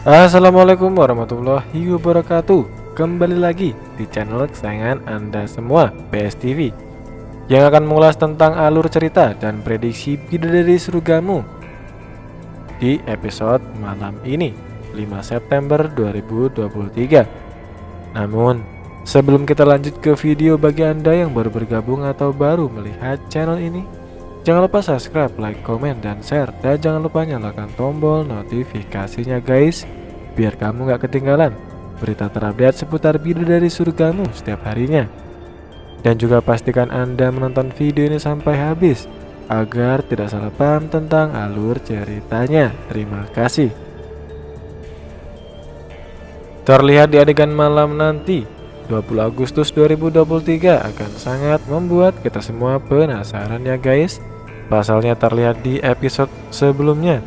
Assalamualaikum warahmatullahi wabarakatuh. Kembali lagi di channel kesayangan Anda semua, PS TV, yang akan mengulas tentang alur cerita dan prediksi bidadari surgamu di episode malam ini, 5 September 2023. Namun, sebelum kita lanjut ke video, bagi Anda yang baru bergabung atau baru melihat channel ini, jangan lupa subscribe, like, komen, dan share. Dan jangan lupa nyalakan tombol notifikasinya guys, biar kamu gak ketinggalan berita terupdate seputar bidadari surgamu setiap harinya. Dan juga pastikan Anda menonton video ini sampai habis agar tidak salah paham tentang alur ceritanya. Terima kasih. Terlihat di adegan malam nanti 20 Agustus 2023 akan sangat membuat kita semua penasaran ya guys. Pasalnya terlihat di episode sebelumnya,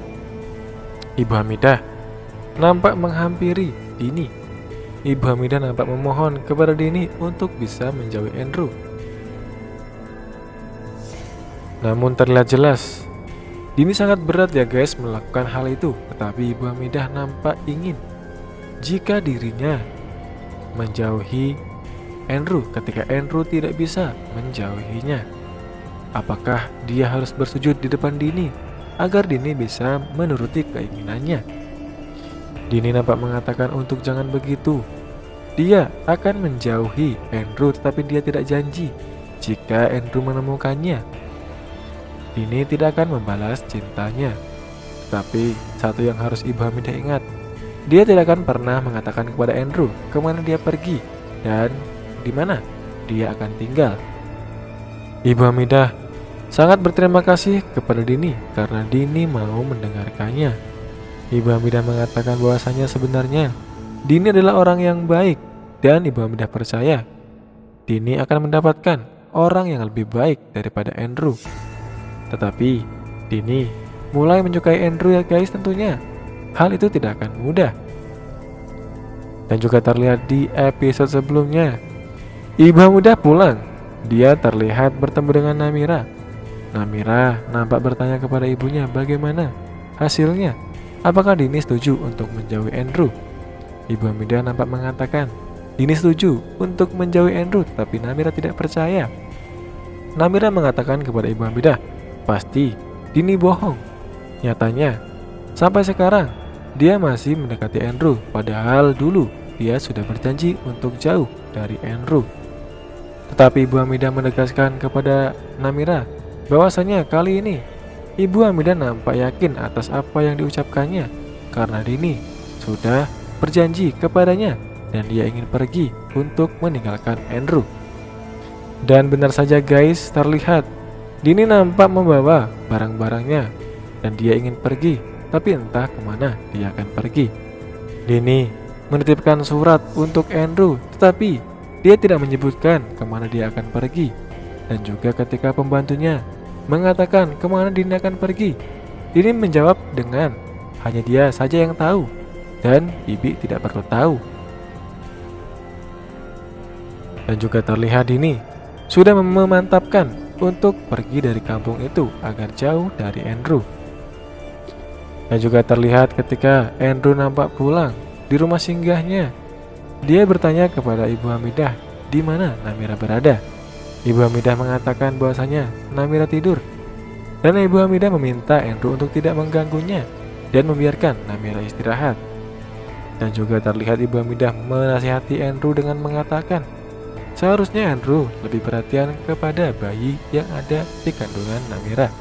Ibu Hamidah nampak menghampiri Dini. Ibu Hamidah nampak memohon kepada Dini untuk bisa menjauhi Andrew. Namun terlihat jelas Dini sangat berat ya guys melakukan hal itu. Tetapi Ibu Hamidah nampak ingin jika dirinya menjauhi Andrew ketika Andrew tidak bisa menjauhinya. Apakah dia harus bersujud di depan Dini agar Dini bisa menuruti keinginannya? Dini nampak mengatakan untuk jangan begitu. Dia akan menjauhi Andrew, tetapi dia tidak janji jika Andrew menemukannya. Dini tidak akan membalas cintanya. Tetapi satu yang harus Ibu Hamidah ingat, dia tidak akan pernah mengatakan kepada Andrew kemana dia pergi dan di mana dia akan tinggal. Ibu Hamidah sangat berterima kasih kepada Dini karena Dini mau mendengarkannya. Ibu Hamidah mengatakan bahwasanya sebenarnya Dini adalah orang yang baik dan Ibu Hamidah percaya Dini akan mendapatkan orang yang lebih baik daripada Andrew. Tetapi Dini mulai menyukai Andrew ya guys tentunya. Hal itu tidak akan mudah. Dan juga terlihat di episode sebelumnya, Ibu Hamidah pulang. Dia terlihat bertemu dengan Namira. Namira nampak bertanya kepada ibunya bagaimana hasilnya. Apakah Dini setuju untuk menjauhi Andrew? Ibu Hamidah nampak mengatakan Dini setuju untuk menjauhi Andrew, tetapi Namira tidak percaya. Namira mengatakan kepada Ibu Hamidah, pasti Dini bohong. Nyatanya, sampai sekarang dia masih mendekati Andrew, padahal dulu dia sudah berjanji untuk jauh dari Andrew. Tetapi Ibu Hamidah menegaskan kepada Namira bahwasanya kali ini Ibu Hamidah nampak yakin atas apa yang diucapkannya karena Dini sudah berjanji kepadanya dan dia ingin pergi untuk meninggalkan Andrew. Dan benar saja guys, terlihat Dini nampak membawa barang-barangnya dan dia ingin pergi, tapi entah kemana dia akan pergi. Dini menitipkan surat untuk Andrew, tetapi dia tidak menyebutkan kemana dia akan pergi. Dan juga ketika pembantunya mengatakan kemana Dini akan pergi, Dini menjawab dengan hanya dia saja yang tahu dan Bibi tidak perlu tahu. Dan juga terlihat Dini sudah memantapkan untuk pergi dari kampung itu agar jauh dari Andrew. Dan juga terlihat ketika Andrew nampak pulang di rumah singgahnya, dia bertanya kepada Ibu Hamidah di mana Namira berada. Ibu Hamidah mengatakan bahwasanya Namira tidur, dan Ibu Hamidah meminta Andrew untuk tidak mengganggunya dan membiarkan Namira istirahat. Dan juga terlihat Ibu Hamidah menasihati Andrew dengan mengatakan seharusnya Andrew lebih perhatian kepada bayi yang ada di kandungan Namira.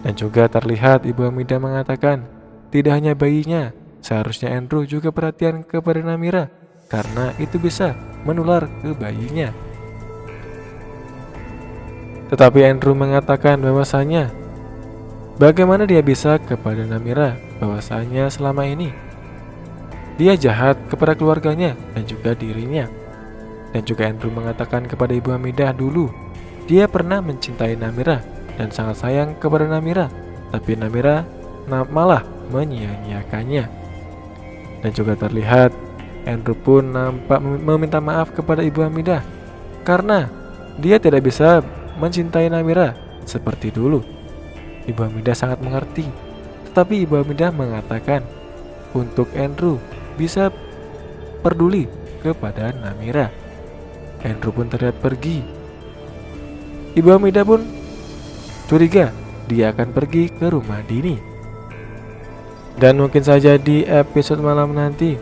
Dan juga terlihat Ibu Hamidah mengatakan tidak hanya bayinya, seharusnya Andrew juga perhatian kepada Namira karena itu bisa menular ke bayinya. Tetapi Andrew mengatakan bahwasanya bagaimana dia bisa kepada Namira, bahwasanya selama ini dia jahat kepada keluarganya dan juga dirinya. Dan juga Andrew mengatakan kepada Ibu Hamidah dulu dia pernah mencintai Namira dan sangat sayang kepada Namira, tapi Namira malah menyia-nyiakannya. Dan juga terlihat Andrew pun nampak meminta maaf kepada Ibu Hamidah karena dia tidak bisa mencintai Namira seperti dulu. Ibu Hamidah sangat mengerti, tetapi Ibu Hamidah mengatakan untuk Andrew bisa peduli kepada Namira. Andrew pun terlihat pergi. Ibu Hamidah pun curiga dia akan pergi ke rumah Dini. Dan mungkin saja di episode malam nanti,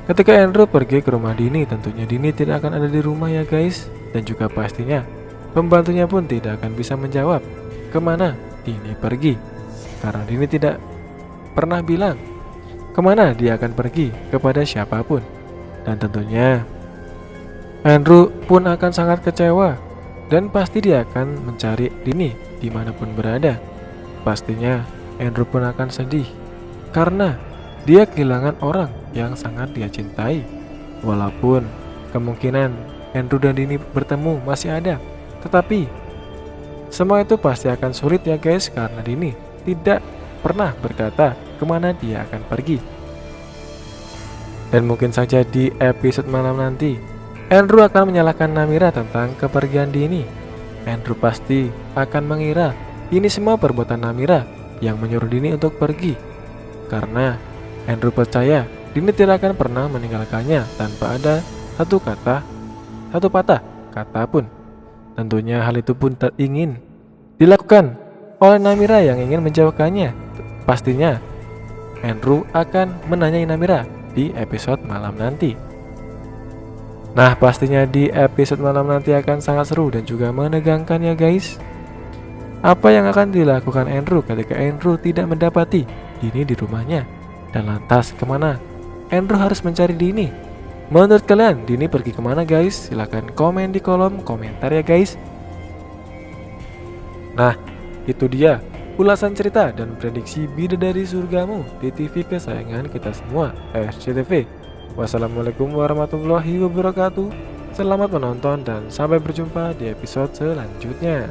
ketika Andrew pergi ke rumah Dini, tentunya Dini tidak akan ada di rumah ya guys. Dan juga pastinya pembantunya pun tidak akan bisa menjawab kemana Dini pergi, karena Dini tidak pernah bilang kemana dia akan pergi kepada siapapun. Dan tentunya Andrew pun akan sangat kecewa, dan pasti dia akan mencari Dini dimanapun berada. Pastinya Andrew pun akan sedih karena dia kehilangan orang yang sangat dia cintai. Walaupun kemungkinan Andrew dan Dini bertemu masih ada, tetapi semua itu pasti akan sulit ya guys, karena Dini tidak pernah berkata kemana dia akan pergi. Dan mungkin saja di episode malam nanti Andrew akan menyalahkan Namira tentang kepergian Dini. Andrew pasti akan mengira ini semua perbuatan Namira yang menyuruh Dini untuk pergi, karena Andrew percaya Dini tidak akan pernah meninggalkannya tanpa ada satu patah kata pun. Tentunya hal itu pun tak ingin dilakukan oleh Namira yang ingin menjauhkannya. Pastinya Andrew akan menanyai Namira di episode malam nanti. Nah, pastinya di episode malam nanti akan sangat seru dan juga menegangkan ya guys. Apa yang akan dilakukan Andrew ketika Andrew tidak mendapati Dini di rumahnya? Dan lantas kemana Andrew harus mencari Dini? Menurut kalian Dini pergi kemana guys? Silahkan komen di kolom komentar ya guys. Nah, itu dia ulasan cerita dan prediksi Bidadari Surgamu di TV kesayangan kita semua, SCTV. Wassalamualaikum warahmatullahi wabarakatuh. Selamat menonton dan sampai berjumpa di episode selanjutnya.